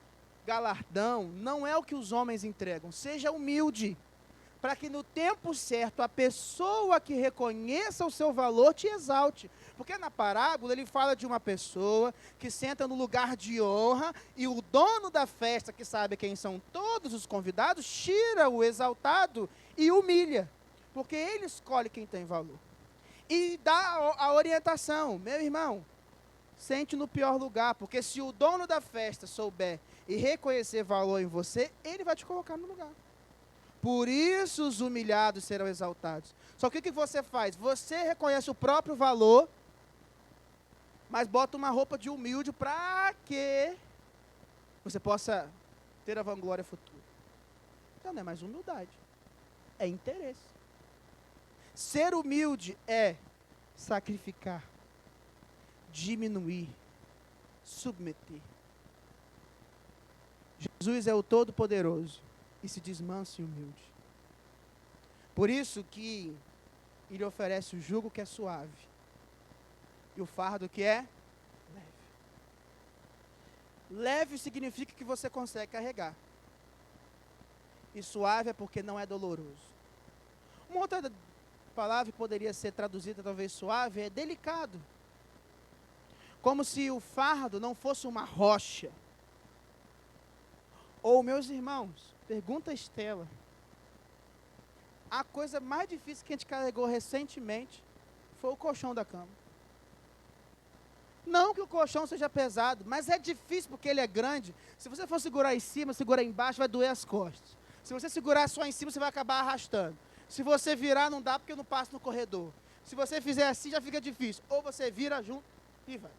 galardão, não é o que os homens entregam. Seja humilde, para que no tempo certo a pessoa que reconheça o seu valor te exalte. Porque na parábola ele fala de uma pessoa que senta no lugar de honra e o dono da festa, que sabe quem são todos os convidados, tira o exaltado e humilha. Porque ele escolhe quem tem valor. E dá a orientação, meu irmão, sente no pior lugar, porque se o dono da festa souber e reconhecer valor em você, ele vai te colocar no lugar. Por isso os humilhados serão exaltados. Só que o que você faz? Você reconhece o próprio valor, mas bota uma roupa de humilde para que você possa ter a vanglória futura. Então não é mais humildade, é interesse. Ser humilde é sacrificar, diminuir, submeter. Jesus é o Todo-Poderoso e se diz manso e humilde. Por isso que ele oferece o jugo que é suave e o fardo que é leve. Leve significa que você consegue carregar. E suave é porque não é doloroso. Uma outra palavra que poderia ser traduzida talvez suave é delicado. Como se o fardo não fosse uma rocha. Ou, meus irmãos, pergunta a Estela. A coisa mais difícil que a gente carregou recentemente foi o colchão da cama. Não que o colchão seja pesado, mas é difícil porque ele é grande. Se você for segurar em cima, segurar embaixo, vai doer as costas. Se você segurar só em cima, você vai acabar arrastando. Se você virar, não dá porque não passa no corredor. Se você fizer assim, já fica difícil. Ou você vira junto e vai.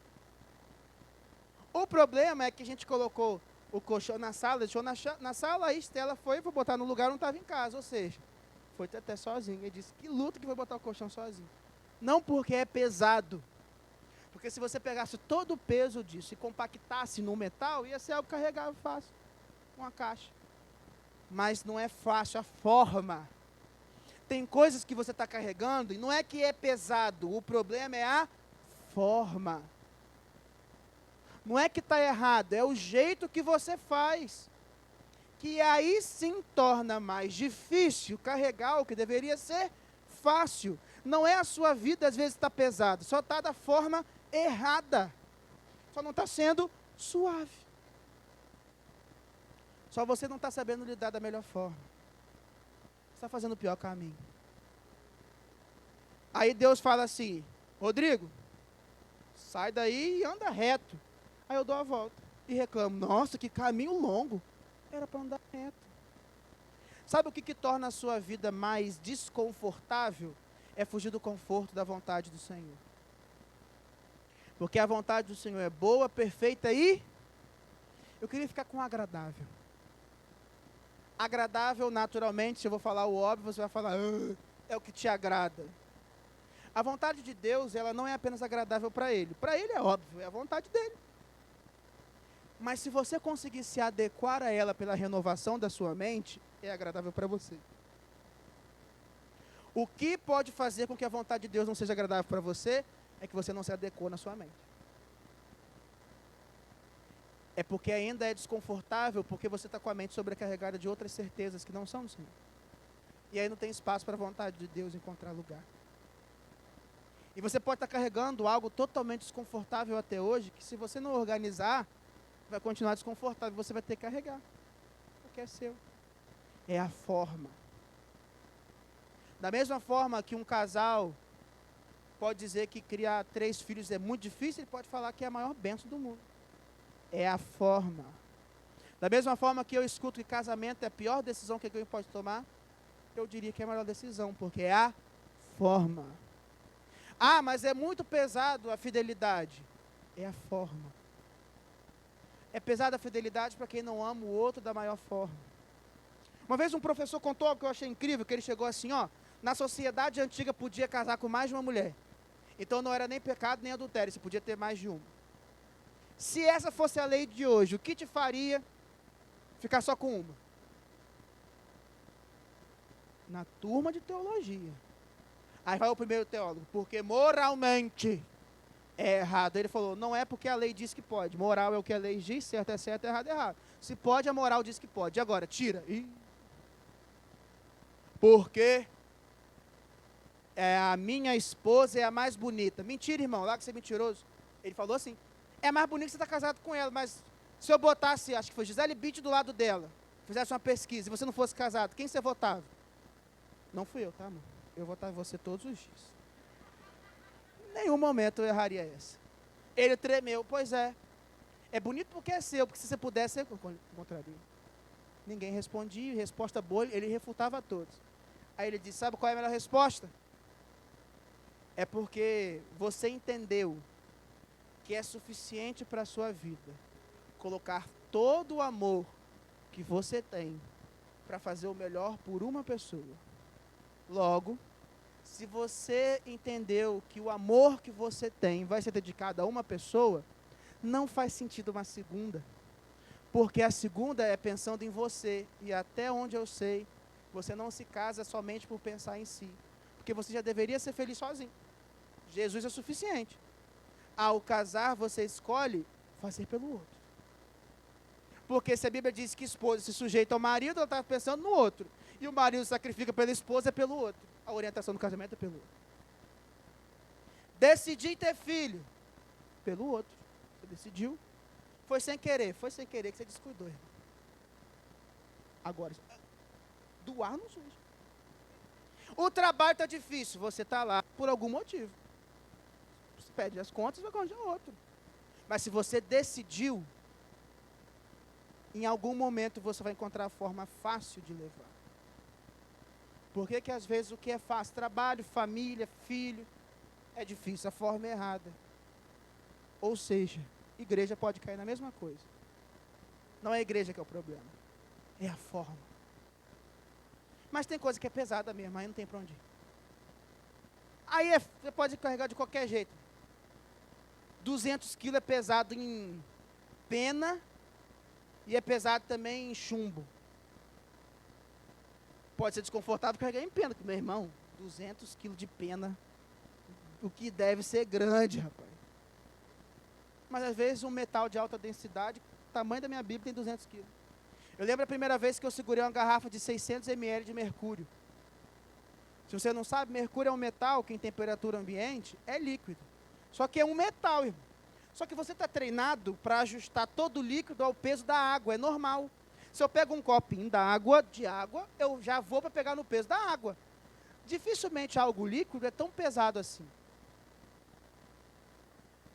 O problema é que a gente colocou o colchão na sala, deixou na sala, aí Estela foi botar no lugar, não estava em casa, ou seja, foi até sozinho. Ele disse, que luta que foi botar o colchão sozinho. Não porque é pesado, porque se você pegasse todo o peso disso e compactasse no metal, ia ser algo carregável fácil, uma caixa. Mas não é fácil a forma. Tem coisas que você está carregando e não é que é pesado, o problema é a forma. Não é que está errado, é o jeito que você faz. Que aí sim torna mais difícil carregar o que deveria ser fácil. Não é a sua vida, às vezes está pesada, só está da forma errada. Só não está sendo suave. Só você não está sabendo lidar da melhor forma. Você está fazendo o pior caminho. Aí Deus fala assim, Rodrigo, sai daí e anda reto. Aí eu dou a volta e reclamo, nossa, que caminho longo. Era para andar reto. Sabe o que torna a sua vida mais desconfortável? É fugir do conforto da vontade do Senhor. Porque a vontade do Senhor é boa, perfeita e... Eu queria ficar com o agradável. Agradável, naturalmente, se eu vou falar o óbvio, você vai falar, é o que te agrada. A vontade de Deus, ela não é apenas agradável para Ele. Para Ele é óbvio, é a vontade dEle. Mas se você conseguir se adequar a ela pela renovação da sua mente, é agradável para você. O que pode fazer com que a vontade de Deus não seja agradável para você, é que você não se adequou na sua mente. É porque ainda é desconfortável, porque você está com a mente sobrecarregada de outras certezas que não são do Senhor. E aí não tem espaço para a vontade de Deus encontrar lugar. E você pode estar carregando algo totalmente desconfortável até hoje, que se você não organizar, vai continuar desconfortável, você vai ter que carregar. Porque é seu. É a forma. Da mesma forma que um casal pode dizer que criar 3 filhos é muito difícil, ele pode falar que é a maior bênção do mundo. É a forma. Da mesma forma que eu escuto que casamento é a pior decisão que alguém pode tomar, eu diria que é a melhor decisão, porque é a forma. Ah, mas é muito pesado a fidelidade. É a forma. É pesada a fidelidade para quem não ama o outro da maior forma. Uma vez um professor contou algo que eu achei incrível, que ele chegou assim, na sociedade antiga podia casar com mais de uma mulher. Então não era nem pecado nem adultério, você podia ter mais de uma. Se essa fosse a lei de hoje, o que te faria ficar só com uma? Na turma de teologia. Aí vai o primeiro teólogo, porque moralmente é errado. Ele falou, não é porque a lei diz que pode. Moral é o que a lei diz, certo é certo, errado é errado. Se pode, a moral diz que pode. E agora, tira. Porque a minha esposa é a mais bonita. Mentira, irmão, lá que você é mentiroso. Ele falou assim, é mais bonita que você está casado com ela, mas se eu botasse, acho que foi Gisele Bündchen do lado dela, fizesse uma pesquisa, e você não fosse casado, quem você votava? Não fui eu, tá, amor? Eu votava em você todos os dias. Em nenhum momento eu erraria essa. Ele tremeu, pois é. É bonito porque é seu, porque se você pudesse, eu contraria. Ninguém respondia, resposta boa, ele refutava a todos. Aí ele disse, sabe qual é a melhor resposta? É porque você entendeu que é suficiente para a sua vida colocar todo o amor que você tem para fazer o melhor por uma pessoa. Logo, se você entendeu que o amor que você tem vai ser dedicado a uma pessoa, não faz sentido uma segunda. Porque a segunda é pensando em você. E até onde eu sei, você não se casa somente por pensar em si. Porque você já deveria ser feliz sozinho. Jesus é suficiente. Ao casar, você escolhe fazer pelo outro. Porque se a Bíblia diz que a esposa se sujeita ao marido, ela está pensando no outro. E o marido sacrifica pela esposa, é pelo outro. A orientação do casamento é pelo outro. Decidi ter filho. Pelo outro. Você decidiu. Foi sem querer que você descuidou, irmão. Agora, doar não suja. O trabalho está difícil, você está lá por algum motivo. Você pede as contas, vai arranjar outro. Mas se você decidiu, em algum momento você vai encontrar a forma fácil de levar. Por que às vezes o que é fácil? Trabalho, família, filho, é difícil, a forma é errada. Ou seja, igreja pode cair na mesma coisa. Não é a igreja que é o problema, é a forma. Mas tem coisa que é pesada mesmo, aí não tem para onde ir. Aí você pode carregar de qualquer jeito. 200 quilos é pesado em pena e é pesado também em chumbo. Pode ser desconfortável carregar em pena, porque, meu irmão, 200 quilos de pena, o que deve ser grande, rapaz. Mas às vezes um metal de alta densidade, o tamanho da minha Bíblia tem 200 quilos. Eu lembro a primeira vez que eu segurei uma garrafa de 600 ml de mercúrio. Se você não sabe, mercúrio é um metal que em temperatura ambiente é líquido. Só que é um metal, irmão. Só que você está treinado para ajustar todo o líquido ao peso da água, é normal. Se eu pego um copinho de água, eu já vou para pegar no peso da água. Dificilmente algo líquido é tão pesado assim.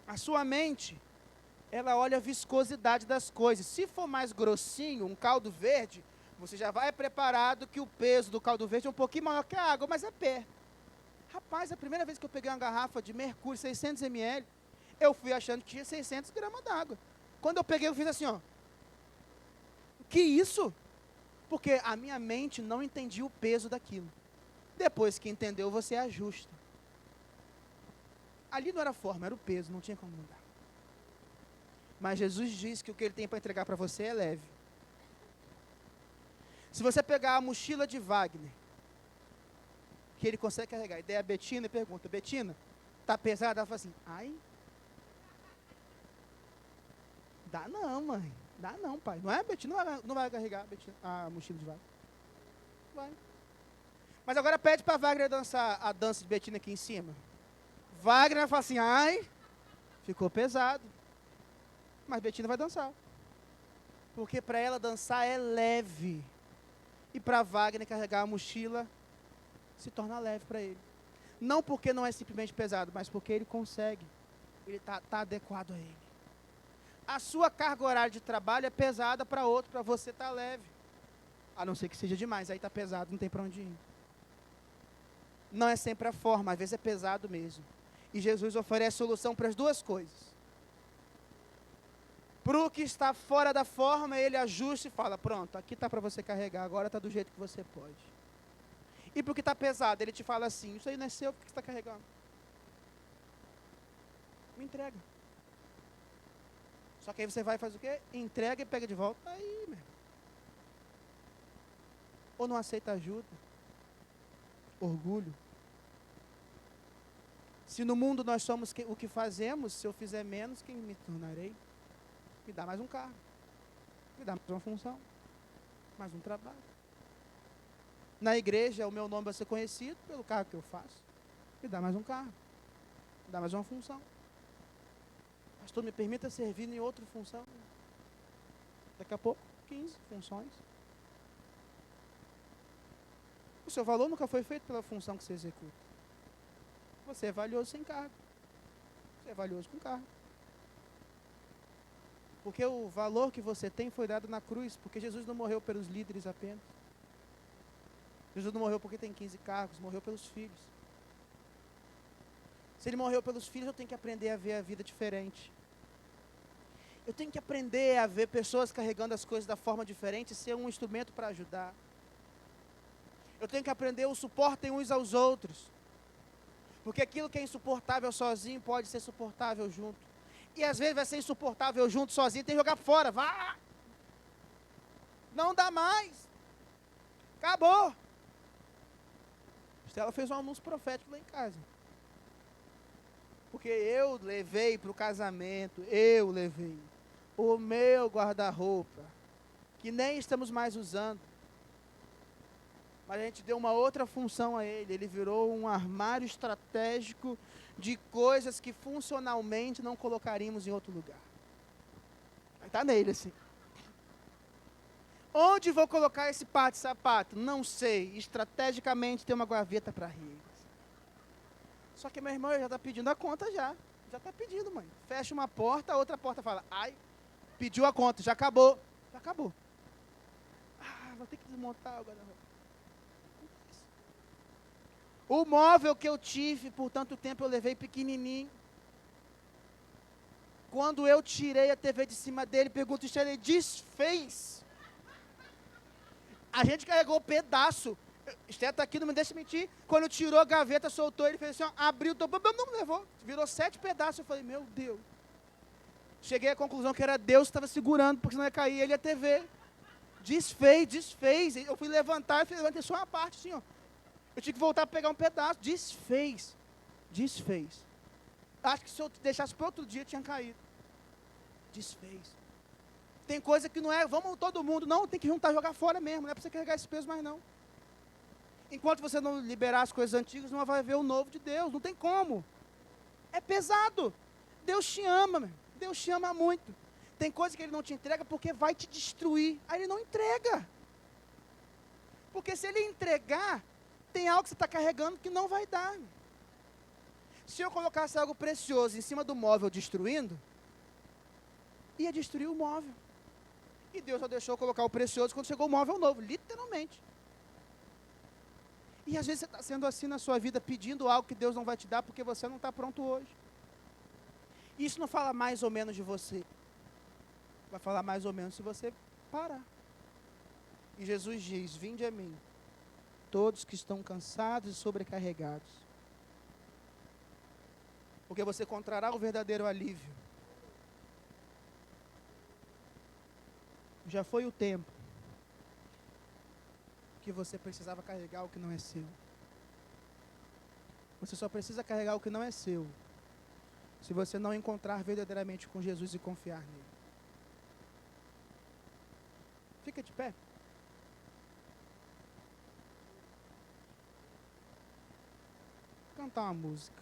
A sua mente, ela olha a viscosidade das coisas. Se for mais grossinho, um caldo verde, você já vai preparado que o peso do caldo verde é um pouquinho maior que a água, mas é perto. Rapaz, a primeira vez que eu peguei uma garrafa de mercúrio, 600 ml, eu fui achando que tinha 600 gramas d'água. Quando eu peguei, eu fiz assim, ó. Que isso? Porque a minha mente não entendia o peso daquilo. Depois que entendeu, você ajusta. Ali não era a forma, era o peso, não tinha como mudar. Mas Jesus diz que o que Ele tem para entregar para você é leve. Se você pegar a mochila de Wagner, que ele consegue carregar, e der a Betina e pergunta, Betina, tá pesada? Ela fala assim, ai, dá não, mãe, dá não, pai. Não é, Betina? Não vai carregar a mochila de Wagner. Vai. Mas agora pede para Wagner dançar a dança de Betina aqui em cima. Wagner vai falar assim, ai, ficou pesado. Mas Betina vai dançar. Porque para ela dançar é leve. E para Wagner carregar a mochila se torna leve para ele. Não porque não é simplesmente pesado, mas porque ele consegue. Ele está adequado a ele. A sua carga horária de trabalho é pesada para outro, para você está leve. A não ser que seja demais, aí está pesado, não tem para onde ir. Não é sempre a forma, às vezes é pesado mesmo. E Jesus oferece solução para as duas coisas. Para o que está fora da forma, ele ajusta e fala, pronto, aqui está para você carregar, agora está do jeito que você pode. E para o que está pesado, ele te fala assim, isso aí não é seu, por que você está carregando? Me entrega. Só que aí você vai e faz o quê? Entrega e pega de volta. Aí, meu. Ou não aceita ajuda. Orgulho. Se no mundo nós somos o que fazemos, se eu fizer menos, quem me tornarei? Me dá mais um carro. Me dá mais uma função. Mais um trabalho. Na igreja, o meu nome vai ser conhecido pelo carro que eu faço. Me dá mais um carro. Me dá mais uma função. Pastor, me permita servir em outra função. Daqui a pouco, 15 funções. O seu valor nunca foi feito pela função que você executa. Você é valioso sem cargo. Você é valioso com cargo. Porque o valor que você tem foi dado na cruz, porque Jesus não morreu pelos líderes apenas. Jesus não morreu porque tem 15 cargos, morreu pelos filhos. Se ele morreu pelos filhos, eu tenho que aprender a ver a vida diferente. Eu tenho que aprender a ver pessoas carregando as coisas da forma diferente e ser um instrumento para ajudar. Eu tenho que aprender o suportem uns aos outros. Porque aquilo que é insuportável sozinho pode ser suportável junto. E às vezes vai ser insuportável junto, sozinho, tem que jogar fora. Vá! Não dá mais. Acabou. Estela fez um anúncio profético lá em casa. Porque eu levei para o casamento, eu levei o meu guarda-roupa, que nem estamos mais usando. Mas a gente deu uma outra função a ele. Ele virou um armário estratégico de coisas que funcionalmente não colocaríamos em outro lugar. Aí está nele assim. Onde vou colocar esse par de sapato? Não sei. Estrategicamente tem uma gaveta para reis. Só que meu irmão já está pedindo a conta já. Já está pedindo, mãe. Fecha uma porta, a outra porta fala, ai, pediu a conta, já acabou. Já acabou. Ah, vou ter que desmontar o guarda-roupa. O móvel que eu tive por tanto tempo eu levei pequenininho. Quando eu tirei a TV de cima dele, pergunto se ele desfez. A gente carregou pedaço. Esther está aqui, não me deixa mentir. Quando tirou a gaveta, soltou, ele fez assim, ó, abriu, não levou. Virou 7 pedaços. Eu falei, meu Deus. Cheguei à conclusão que era Deus que estava segurando, porque senão ia cair ele e a TV. Desfez. Eu fui levantar, eu levantei só uma parte, assim, ó. Eu tinha que voltar para pegar um pedaço. Desfez. Acho que se eu deixasse para outro dia, tinha caído. Desfez. Tem coisa que não é, vamos todo mundo, não, tem que juntar e jogar fora mesmo, não é para você carregar esse peso mais não. Enquanto você não liberar as coisas antigas, não vai ver o novo de Deus, não tem como. É pesado. Deus te ama, meu. Deus te ama muito. Tem coisa que Ele não te entrega porque vai te destruir. Aí Ele não entrega. Porque se Ele entregar, tem algo que você está carregando que não vai dar. Se eu colocasse algo precioso em cima do móvel destruindo, ia destruir o móvel. E Deus só deixou eu colocar o precioso quando chegou o móvel novo, literalmente. E às vezes você está sendo assim na sua vida, pedindo algo que Deus não vai te dar porque você não está pronto hoje. Isso não fala mais ou menos de você. Vai falar mais ou menos se você parar. E Jesus diz, vinde a mim, todos que estão cansados e sobrecarregados. Porque você encontrará o verdadeiro alívio. Já foi o tempo que você precisava carregar o que não é seu. Você só precisa carregar o que não é seu, se você não encontrar verdadeiramente com Jesus e confiar nele. Fica de pé. Cantar uma música.